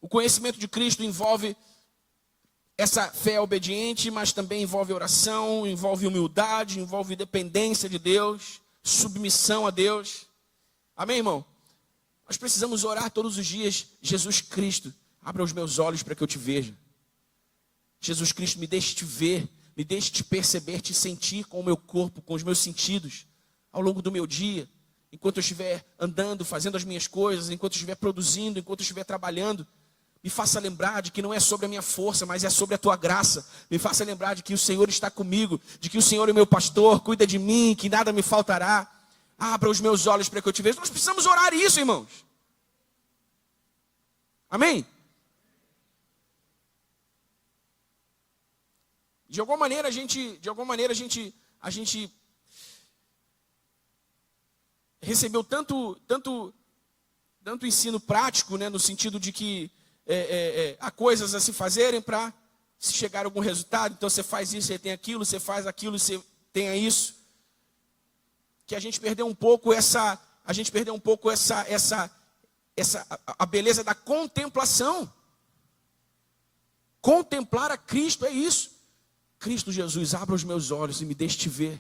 O conhecimento de Cristo envolve essa fé obediente, mas também envolve oração, envolve humildade, envolve dependência de Deus, submissão a Deus. Amém, irmão? Nós precisamos orar todos os dias. Jesus Cristo, abra os meus olhos para que eu te veja. Jesus Cristo, me deixe te ver, me deixe te perceber, te sentir com o meu corpo, com os meus sentidos, ao longo do meu dia, enquanto eu estiver andando, fazendo as minhas coisas, enquanto eu estiver produzindo, enquanto eu estiver trabalhando. Me faça lembrar de que não é sobre a minha força, mas é sobre a tua graça. Me faça lembrar de que o Senhor está comigo, de que o Senhor é meu pastor, cuida de mim, que nada me faltará. Abra os meus olhos para que eu te veja. Nós precisamos orar isso, irmãos. Amém? De alguma maneira a gente recebeu tanto ensino prático, né, no sentido de que há coisas a se fazerem para se chegar a algum resultado. Então você faz isso, você tem aquilo, você faz aquilo, você tem isso. Que a gente perdeu um pouco essa a gente perdeu um pouco a beleza da contemplação. Contemplar a Cristo é isso. Cristo Jesus, abra os meus olhos e me deixe te ver,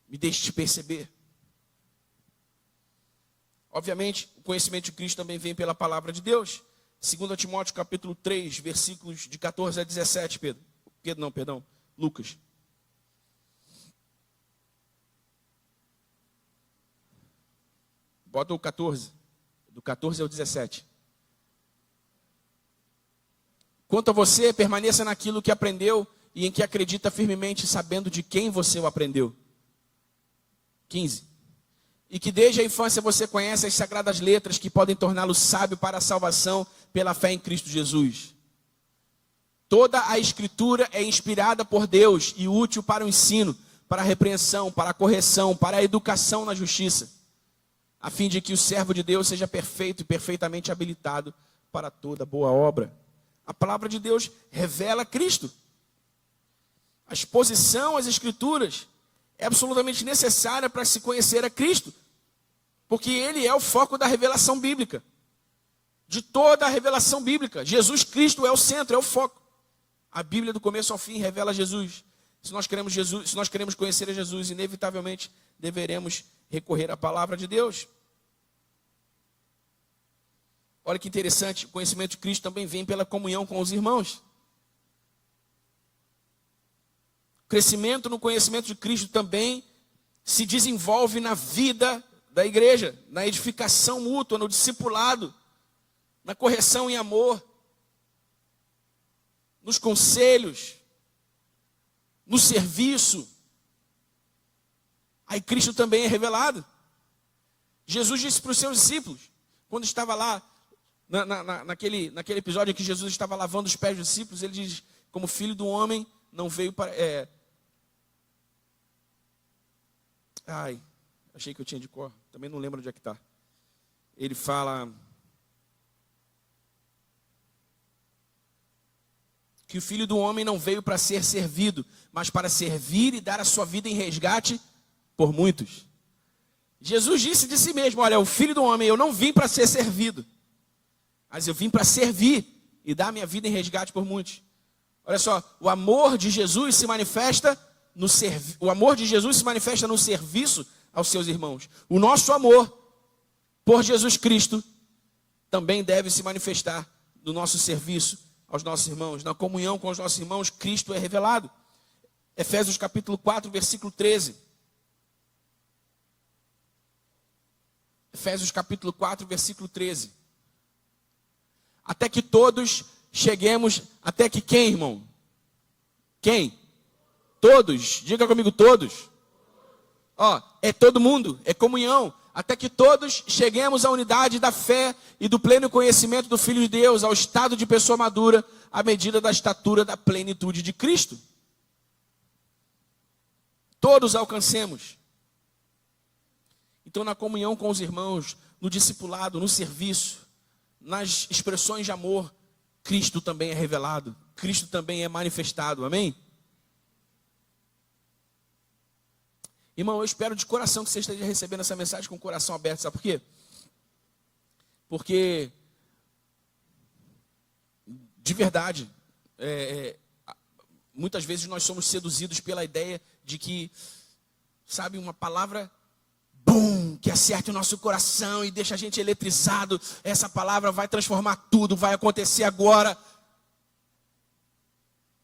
me deixe te perceber. Obviamente, o conhecimento de Cristo também vem pela palavra de Deus. 2 Timóteo capítulo 3, versículos de 14 a 17, Lucas. Bota o 14, do 14 ao 17. Quanto a você, permaneça naquilo que aprendeu e em que acredita firmemente, sabendo de quem você o aprendeu. 15. E que desde a infância você conhece as sagradas letras que podem torná-lo sábio para a salvação pela fé em Cristo Jesus. Toda a Escritura é inspirada por Deus e útil para o ensino, para a repreensão, para a correção, para a educação na justiça, a fim de que o servo de Deus seja perfeito e perfeitamente habilitado para toda boa obra. A palavra de Deus revela Cristo. A exposição às Escrituras é absolutamente necessária para se conhecer a Cristo, porque Ele é o foco da revelação bíblica, de toda a revelação bíblica. Jesus Cristo é o centro, é o foco. A Bíblia do começo ao fim revela Jesus. Se nós queremos conhecer a Jesus, inevitavelmente deveremos recorrer à palavra de Deus. Olha que interessante, o conhecimento de Cristo também vem pela comunhão com os irmãos. O crescimento no conhecimento de Cristo também se desenvolve na vida da igreja, na edificação mútua, no discipulado, na correção em amor, nos conselhos, no serviço. Aí Cristo também é revelado. Jesus disse para os seus discípulos, quando estava lá, naquele episódio em que Jesus estava lavando os pés dos discípulos, ele diz, como filho do homem, não veio para... achei que eu tinha de cor, também não lembro onde é que está. Ele fala que o filho do homem não veio para ser servido, mas para servir e dar a sua vida em resgate por muitos. Jesus disse de si mesmo, olha, o filho do homem, eu não vim para ser servido, mas eu vim para servir e dar minha vida em resgate por muitos. Olha só, o amor de Jesus se manifesta no serviço aos seus irmãos. O nosso amor por Jesus Cristo também deve se manifestar no nosso serviço aos nossos irmãos. Na comunhão com os nossos irmãos, Cristo é revelado. Efésios capítulo 4, versículo 13. Efésios capítulo 4, versículo 13. Até que todos cheguemos, até que quem, irmão? Quem? Todos, diga comigo, todos. É todo mundo, é comunhão. Até que todos cheguemos à unidade da fé e do pleno conhecimento do Filho de Deus, ao estado de pessoa madura, à medida da estatura da plenitude de Cristo. Todos alcancemos. Então, na comunhão com os irmãos, no discipulado, no serviço, nas expressões de amor, Cristo também é revelado, Cristo também é manifestado, amém? Irmão, eu espero de coração que você esteja recebendo essa mensagem com o coração aberto, sabe por quê? Porque, de verdade, muitas vezes nós somos seduzidos pela ideia de que, sabe, uma palavra que acerte o nosso coração e deixa a gente eletrizado, essa palavra vai transformar tudo, vai acontecer agora.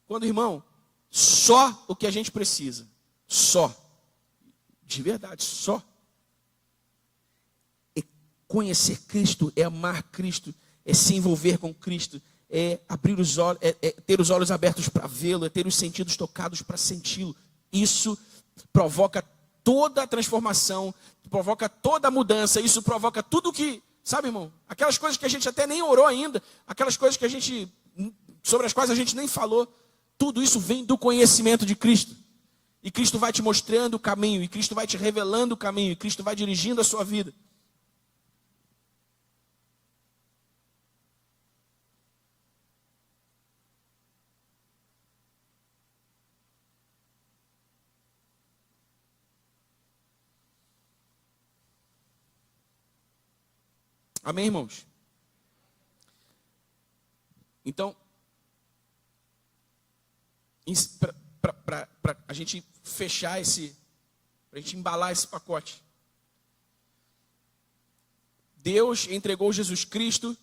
Quando, irmão, só o que a gente precisa, de verdade, só é conhecer Cristo, é amar Cristo, é se envolver com Cristo, é abrir os olhos, é ter os olhos abertos para vê-lo, é ter os sentidos tocados para senti-lo. Isso provoca toda a transformação, provoca toda a mudança, isso provoca tudo que, sabe, irmão, aquelas coisas que a gente até nem orou ainda, aquelas coisas que sobre as quais a gente nem falou, tudo isso vem do conhecimento de Cristo. E Cristo vai te mostrando o caminho, e Cristo vai te revelando o caminho, e Cristo vai dirigindo a sua vida. Amém, irmãos? Então, para a gente fechar para a gente embalar esse pacote, Deus entregou Jesus Cristo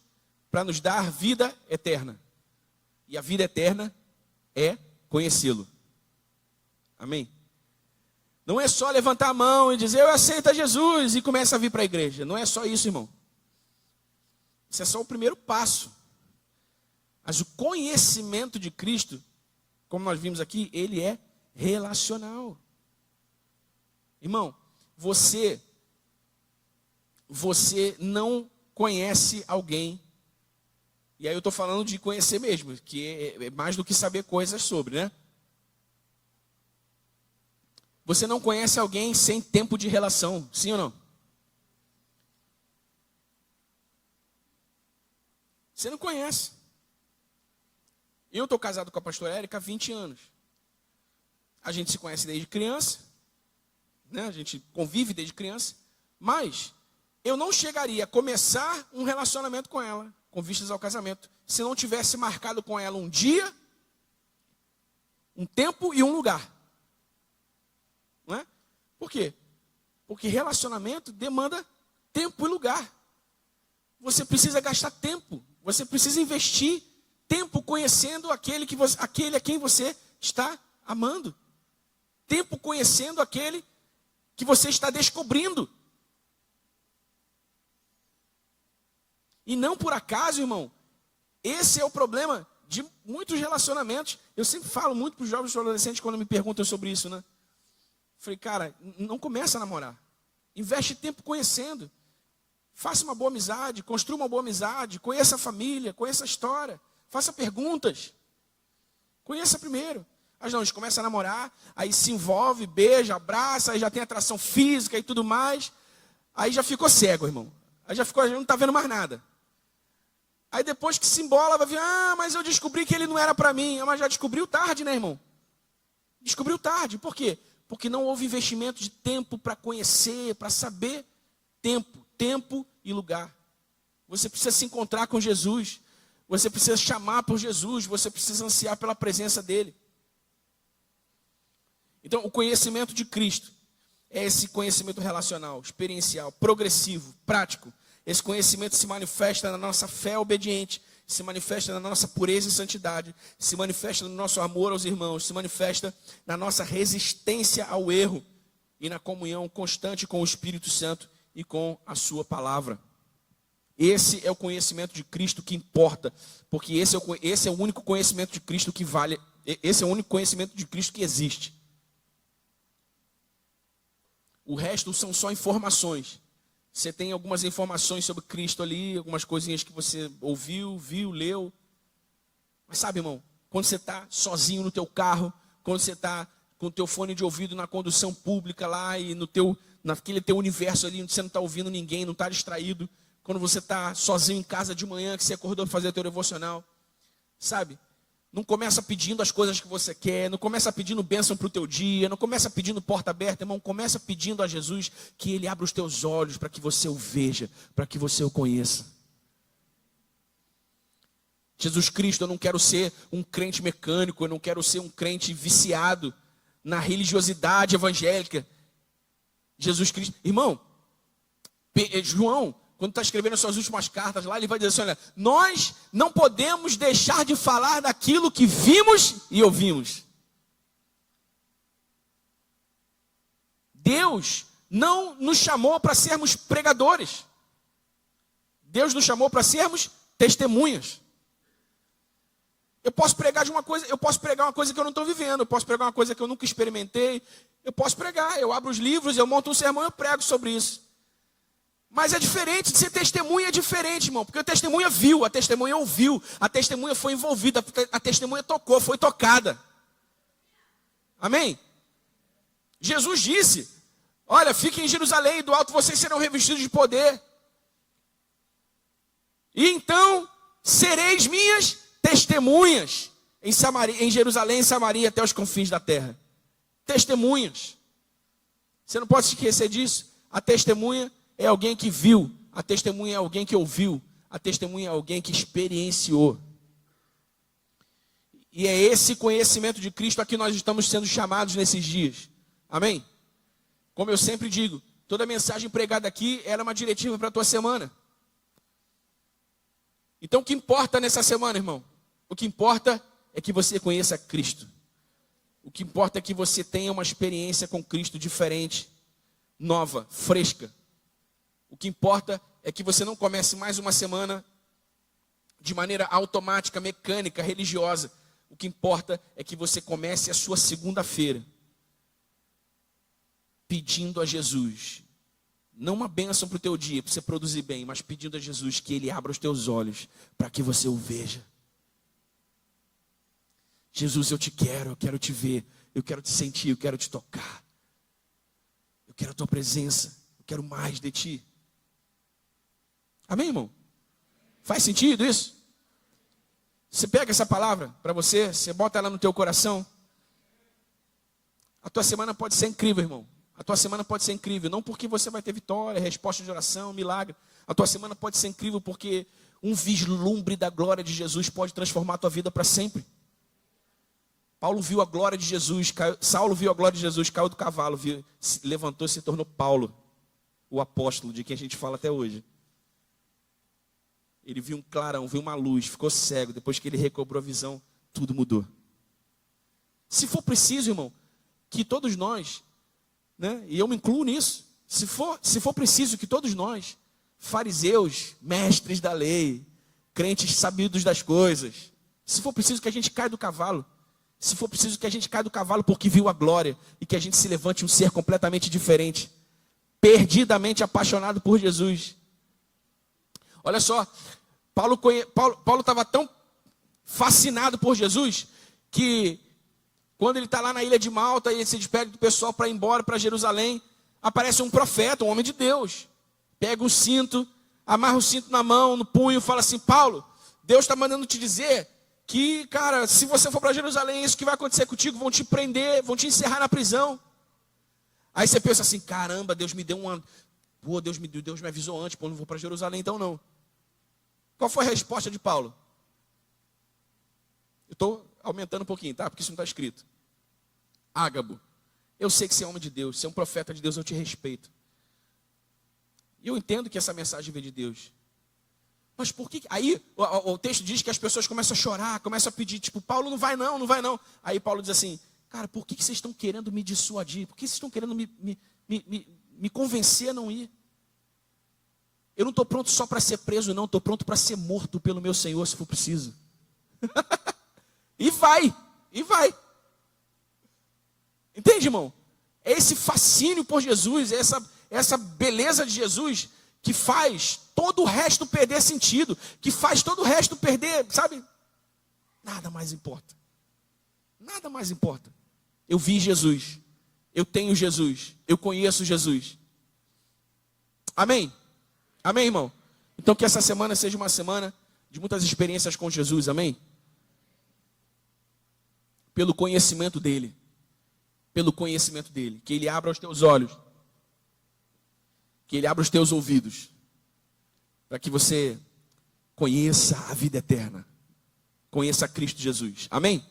para nos dar vida eterna. E a vida eterna é conhecê-lo. Amém? Não é só levantar a mão e dizer, eu aceito a Jesus, e começa a vir para a igreja. Não é só isso, irmão. Isso é só o primeiro passo. Mas o conhecimento de Cristo, como nós vimos aqui, ele é relacional. Irmão, você não conhece alguém, e aí eu estou falando de conhecer mesmo, que é mais do que saber coisas sobre, né? Você não conhece alguém sem tempo de relação, sim ou não? Você não conhece. Eu estou casado com a pastora Érica há 20 anos. A gente se conhece desde criança, né? A gente convive desde criança, mas eu não chegaria a começar um relacionamento com ela, com vistas ao casamento, se não tivesse marcado com ela um dia, um tempo e um lugar. Não é? Por quê? Porque relacionamento demanda tempo e lugar. Você precisa gastar tempo, você precisa investir tempo conhecendo aquele a quem você está amando. Tempo conhecendo aquele que você está descobrindo. E não por acaso, irmão, esse é o problema de muitos relacionamentos. Eu sempre falo muito para os jovens e adolescentes quando me perguntam sobre isso, né? Falei, cara, não começa a namorar. Investe tempo conhecendo. Faça uma boa amizade, construa uma boa amizade, conheça a família, conheça a história, faça perguntas. Conheça primeiro. Mas não, a gente começa a namorar, aí se envolve, beija, abraça, aí já tem atração física e tudo mais. Aí já ficou cego, irmão. Aí já não está vendo mais nada. Aí depois que se embola, vai ver, mas eu descobri que ele não era para mim. Mas já descobriu tarde, né, irmão? Descobriu tarde. Por quê? Porque não houve investimento de tempo para conhecer, para saber. Tempo e lugar. Você precisa se encontrar com Jesus. Você precisa chamar por Jesus. Você precisa ansiar pela presença dele. Então, o conhecimento de Cristo é esse conhecimento relacional, experiencial, progressivo, prático. Esse conhecimento se manifesta na nossa fé obediente, se manifesta na nossa pureza e santidade, se manifesta no nosso amor aos irmãos, se manifesta na nossa resistência ao erro e na comunhão constante com o Espírito Santo e com a sua palavra. Esse é o conhecimento de Cristo que importa, porque esse é o único conhecimento de Cristo que vale, esse é o único conhecimento de Cristo que existe. O resto são só informações. Você tem algumas informações sobre Cristo ali, algumas coisinhas que você ouviu, viu, leu. Mas sabe, irmão, quando você está sozinho no teu carro, quando você está com o teu fone de ouvido na condução pública lá e naquele teu universo ali onde você não está ouvindo ninguém, não está distraído, quando você está sozinho em casa de manhã, que você acordou para fazer o teu devocional, sabe? Não começa pedindo as coisas que você quer, não começa pedindo bênção para o teu dia, não começa pedindo porta aberta, irmão, começa pedindo a Jesus que Ele abra os teus olhos para que você o veja, para que você o conheça. Jesus Cristo, eu não quero ser um crente mecânico, eu não quero ser um crente viciado na religiosidade evangélica. Jesus Cristo, irmão, João, quando está escrevendo as suas últimas cartas lá, ele vai dizer assim, olha, nós não podemos deixar de falar daquilo que vimos e ouvimos. Deus não nos chamou para sermos pregadores. Deus nos chamou para sermos testemunhas. Eu posso pregar uma coisa que eu não estou vivendo, eu posso pregar uma coisa que eu nunca experimentei, eu posso pregar, eu abro os livros, eu monto um sermão e eu prego sobre isso. Mas é diferente, de ser testemunha é diferente, irmão. Porque a testemunha viu, a testemunha ouviu, a testemunha foi envolvida, a testemunha tocou, foi tocada. Amém? Jesus disse, olha, fiquem em Jerusalém, e do alto vocês serão revestidos de poder. E então sereis minhas testemunhas em Jerusalém, em Samaria, até os confins da terra. Testemunhas. Você não pode se esquecer disso. A testemunha é alguém que viu, a testemunha é alguém que ouviu, a testemunha é alguém que experienciou. E é esse conhecimento de Cristo a que nós estamos sendo chamados nesses dias. Amém? Como eu sempre digo, toda mensagem pregada aqui era uma diretiva para a tua semana. Então o que importa nessa semana, irmão? O que importa é que você conheça Cristo. O que importa é que você tenha uma experiência com Cristo diferente, nova, fresca. O que importa é que você não comece mais uma semana de maneira automática, mecânica, religiosa. O que importa é que você comece a sua segunda-feira pedindo a Jesus, não uma bênção para o teu dia, para você produzir bem, mas pedindo a Jesus que Ele abra os teus olhos para que você o veja. Jesus, eu quero te ver, eu quero te sentir, eu quero te tocar. Eu quero a tua presença, eu quero mais de ti. Amém, irmão? Faz sentido isso? Você pega essa palavra para você bota ela no teu coração. A tua semana pode ser incrível, irmão. A tua semana pode ser incrível, não porque você vai ter vitória, resposta de oração, milagre. A tua semana pode ser incrível porque um vislumbre da glória de Jesus pode transformar a tua vida para sempre. Paulo viu a glória de Jesus, Saulo viu a glória de Jesus, caiu do cavalo, levantou e se tornou Paulo, o apóstolo de quem a gente fala até hoje. Ele viu um clarão, viu uma luz, ficou cego. Depois que ele recobrou a visão, tudo mudou. Se for preciso, irmão, que todos nós, né, e eu me incluo nisso, se for preciso que todos nós, fariseus, mestres da lei, crentes sabidos das coisas, se for preciso que a gente caia do cavalo, se for preciso que a gente caia do cavalo porque viu a glória, e que a gente se levante um ser completamente diferente, perdidamente apaixonado por Jesus. Olha só, Paulo estava tão fascinado por Jesus, que quando ele está lá na ilha de Malta, e ele se despede do pessoal para ir embora para Jerusalém, aparece um profeta, um homem de Deus, pega um cinto, amarra o cinto na mão, no punho, fala assim: Paulo, Deus está mandando te dizer que, cara, se você for para Jerusalém, é isso que vai acontecer contigo, vão te prender, vão te encerrar na prisão. Aí você pensa assim: caramba, Deus me deu Pô, Deus me avisou antes, pô, não vou para Jerusalém então não. Qual foi a resposta de Paulo? Eu estou aumentando um pouquinho, tá? Porque isso não está escrito. Ágabo, eu sei que você é homem de Deus, você é um profeta de Deus, eu te respeito. E eu entendo que essa mensagem vem de Deus. Mas por que... Aí o texto diz que as pessoas começam a chorar, começam a pedir, tipo, Paulo, não vai não, não vai não. Aí Paulo diz assim: cara, por que vocês estão querendo me dissuadir? Por que vocês estão querendo me convencer a não ir? Eu não estou pronto só para ser preso, não. Estou pronto para ser morto pelo meu Senhor, se for preciso. E vai. Entende, irmão? É esse fascínio por Jesus, é essa beleza de Jesus que faz todo o resto perder sentido, que faz todo o resto perder, sabe? Nada mais importa. Nada mais importa. Eu vi Jesus. Eu tenho Jesus. Eu conheço Jesus. Amém? Amém, irmão? Então que essa semana seja uma semana de muitas experiências com Jesus, amém? Pelo conhecimento dEle. Pelo conhecimento dEle. Que Ele abra os teus olhos. Que Ele abra os teus ouvidos. Para que você conheça a vida eterna. Conheça Cristo Jesus. Amém?